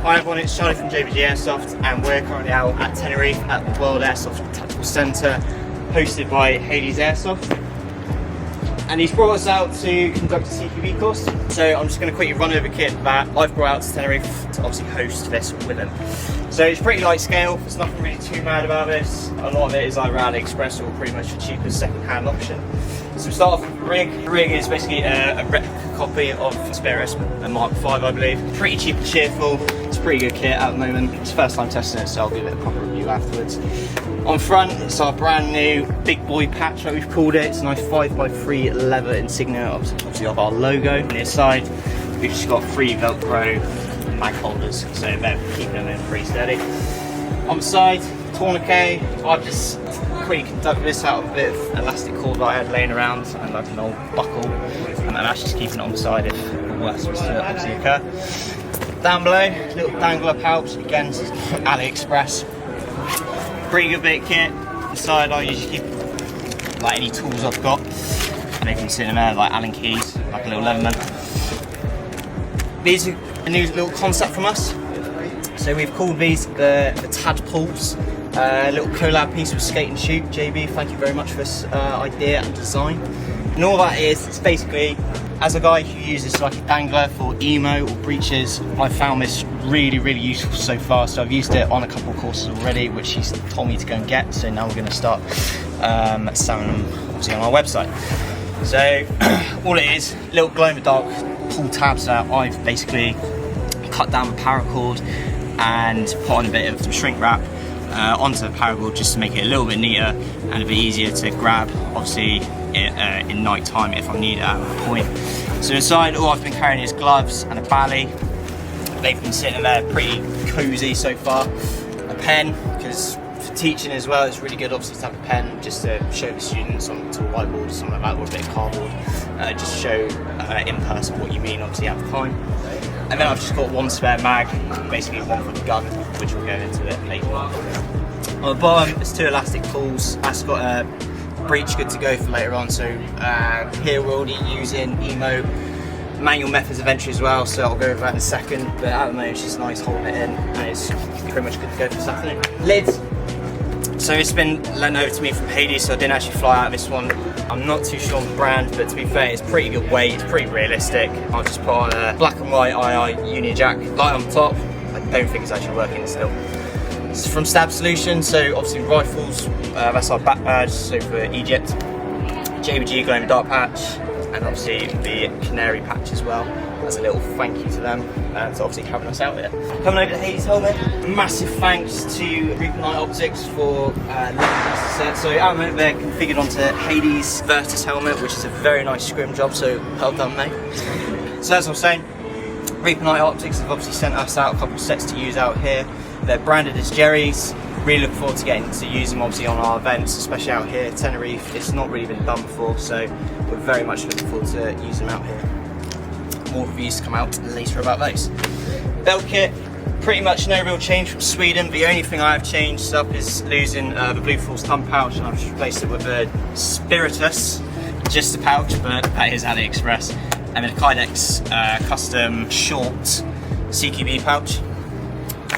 Hi everyone, it's Charlie from CQB Airsoft, and we're currently out at Tenerife at the World Airsoft Tactical Centre, hosted by Hades Airsoft. And he's brought us out to conduct a CQB course. So I'm just going to quickly run over kit that I've brought out to Tenerife to obviously host this with him. So it's pretty light scale, there's nothing really too mad about this. A lot of it is either AliExpress or pretty much the cheapest second-hand option. So we start off with the rig. The rig is basically a replica copy of Spirit, a Mark V I believe. Pretty cheap and cheerful, it's a pretty good kit at the moment. It's the first time testing it, so I'll give it a proper review afterwards. On front, it's our brand new big boy patch, like we've called it. It's a nice 5x3 leather insignia, obviously of our logo. On the inside, we've just got 3 Velcro mag holders, so they're keeping them in pretty steady. On the side, tourniquet. I've just quickly conducted this out of a bit of elastic cord that I had laying around and like an old buckle, and then that's just keeping it on the side if the worst was to obviously occur. Down below, little dangler pouch, again, this is AliExpress. Pretty good bit of kit. Inside I usually keep like any tools I've got. They can sit in there like Allen keys, like a little Leatherman. These are a new little concept from us. So we've called these the tadpoles. A little collab piece with Skate and Shoot. JB, thank you very much for this idea and design. And all that is, it's basically, as a guy who uses like a dangler for emo or breeches, I've found this really useful so far. So I've used it on a couple of courses already, which he's told me to go and get. So now we're going to start selling them obviously on our website. So all it is, little glow-in-the-dark pull tabs that I've basically cut down with paracord and put on a bit of shrink wrap onto the paracord just to make it a little bit neater and a bit easier to grab, obviously in night time if I need it at that point. So inside, all I've been carrying is gloves and a bally. They've been sitting there pretty cozy so far. A pen, because for teaching as well, it's really good obviously to have a pen just to show the students onto a whiteboard or something like that, or a bit of cardboard, just to show in person what you mean obviously at the time. And then I've just got one spare mag, basically one for the gun, which we'll go into it later on. On the bottom, there's 2 elastic pulls. That's got a breech good to go for later on. So here we're already using emo manual methods eventually as well, so I'll go over that in a second. But at the moment, it's just nice holding it in, and it's pretty much good to go for this afternoon. Lids. So it's been lent over to me from Hades, so I didn't actually fly out of this one. I'm not too sure on the brand, but to be fair, it's pretty good weight, it's pretty realistic. I'll just put on a black and white II Uni Jack light on top. I don't think it's actually working still. It's from Stab Solution, so obviously rifles, that's our back badge, so for Egypt. JBG glow-in-the-dark patch, and obviously the canary patch as well, as a little thank you to them for obviously having us out here. Coming over to Hades helmet, massive thanks to Reaper Night Optics for letting us set. So at the moment they're configured onto Hades Virtus helmet, which is a very nice scrim job, so well done mate. So as I was saying, Reaper Night Optics have obviously sent us out a couple of sets to use out here. They're branded as Jerry's. Really look forward to getting to use them obviously on our events, especially out here at Tenerife. It's not really been done before, so we're very much looking forward to using them out here. More reviews to come out later about those. Belt kit, pretty much no real change from Sweden. The only thing I have changed up is losing the Blue Force thumb pouch, and I've just replaced it with a Spiritus, just a pouch, but that is AliExpress. And then a Kydex custom short CQB pouch.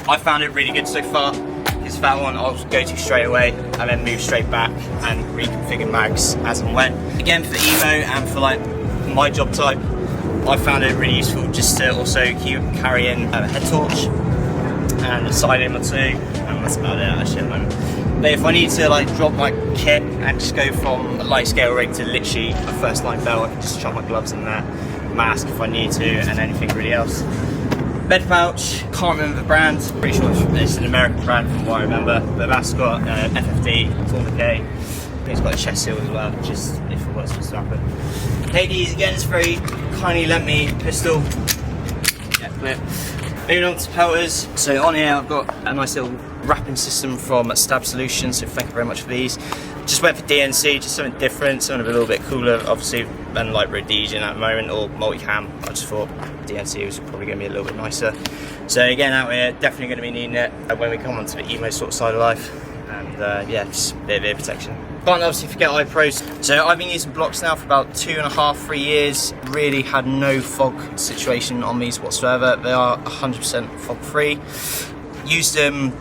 I found it really good so far. Because that one I'll go to straight away and then move straight back and reconfigure mags as and when. Again, for the emo and for like my job type, I found it really useful just to also keep carrying a head torch and a side aim or 2, and that's about it actually at the moment. But if I need to like drop my kit and just go from a light scale rig to literally a first line belt, I can just chuck my gloves in there, mask if I need to, and anything really else. Bed pouch, can't remember the brand, pretty sure it's an American brand from what I remember, but that's got FFD, tourniquet, I think it's got a chest seal as well, just if the worst was to happen. Hades again, it's very kindly lent me pistol, yeah, clip. Moving on to pelters, so on here I've got a nice little wrapping system from Stab Solution, so thank you very much for these. Just went for DNC, just something different, something a little bit cooler, obviously, than like Rhodesian at the moment, or multicam. I just thought DNC was probably going to be a little bit nicer. So again, out here, definitely going to be needing it when we come onto the emo sort of side of life. And yeah, just a bit of ear protection. Can't obviously forget iPros. So I've been using blocks now for about 2.5, 3 years. Really had no fog situation on these whatsoever. They are 100% fog free. Used them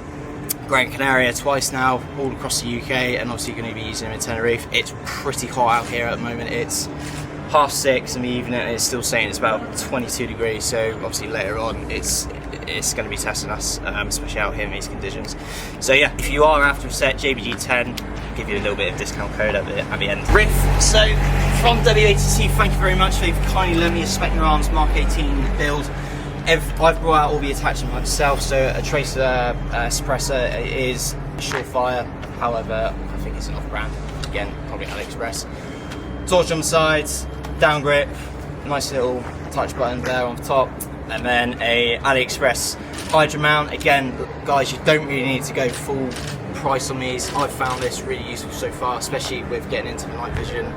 Gran Canaria twice now, all across the UK, and obviously going to be using them in Tenerife. It's pretty hot out here at the moment. It's 6:30 in the evening and it's still saying it's about 22 degrees, so obviously later on it's going to be testing us, especially out here in these conditions. So yeah, if you are after a set, JBG10, give you a little bit of discount code at the end. Riff, so from WATC, thank you very much. They've kindly lent me a Spectre Arms Mark 18 build. I've brought out all the attachments myself, so a tracer suppressor is Surefire, however I think it's an off-brand, again probably AliExpress. Torch on the sides, down grip, nice little touch button there on the top, and then a AliExpress Hydra mount. Again guys, you don't really need to go full price on these. I've found this really useful so far, especially with getting into the night vision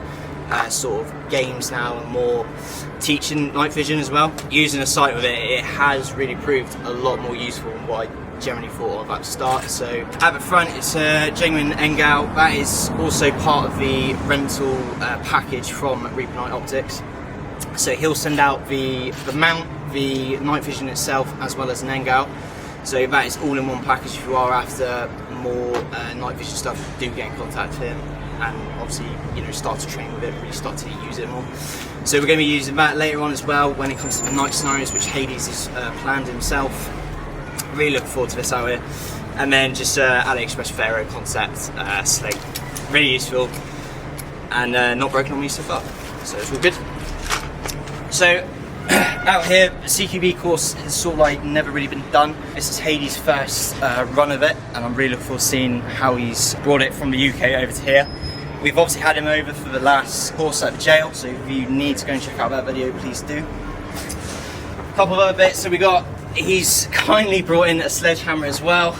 sort of games now, and more teaching night vision as well. Using a sight with it, it has really proved a lot more useful than what I generally thought about to start. So at the front it's a genuine Engel. That is also part of the rental package from Reaper Night Optics. So he'll send out the mount, the night vision itself, as well as an Engel. So that is all in one package. If you are after more night vision stuff, do get in contact with him, and obviously, you know, start to train with it, really start to use it more. So we're going to be using that later on as well when it comes to the night scenarios, which Hades has planned himself. Really looking forward to this out here. And then just AliExpress Pharaoh concept sling, really useful, and not broken on me so far, so it's all good. So out here, the CQB course has sort of like never really been done. This is Hades' first run of it, and I'm really looking forward to seeing how he's brought it from the UK over to here. We've obviously had him over for the last course at the jail, so if you need to go and check out that video, please do. A couple of other bits. So he's kindly brought in a sledgehammer as well,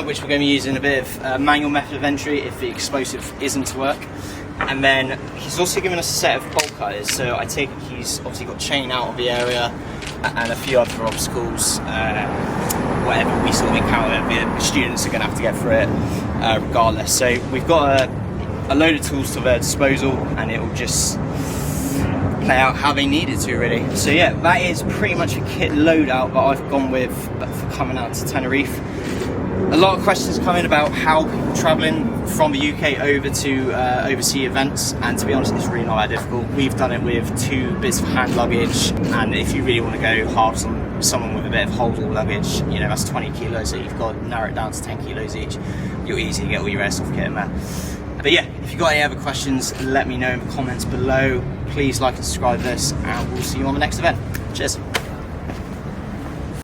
which we're going to be using a bit of manual method of entry if the explosive isn't to work. And then he's also given us a set of bolt cutters, so I take it he's obviously got chain out of the area and a few other obstacles, whatever we sort of encounter, the students are going to have to get through it regardless. So we've got a load of tools to their disposal, and it will just play out how they need it to, really. So yeah, that is pretty much a kit loadout that I've gone with for coming out to Tenerife. A lot of questions come in about how people travelling from the UK over to overseas events, and to be honest, it's really not that difficult. We've done it with 2 bits of hand luggage, and if you really want to go halves on someone with a bit of hold-all luggage, you know, that's 20 kilos, so you've got to narrow it down to 10 kilos each. You'll easily get all your airsoft kit in there. But yeah, if you've got any other questions, let me know in the comments below. Please like and subscribe this, and we'll see you on the next event. Cheers.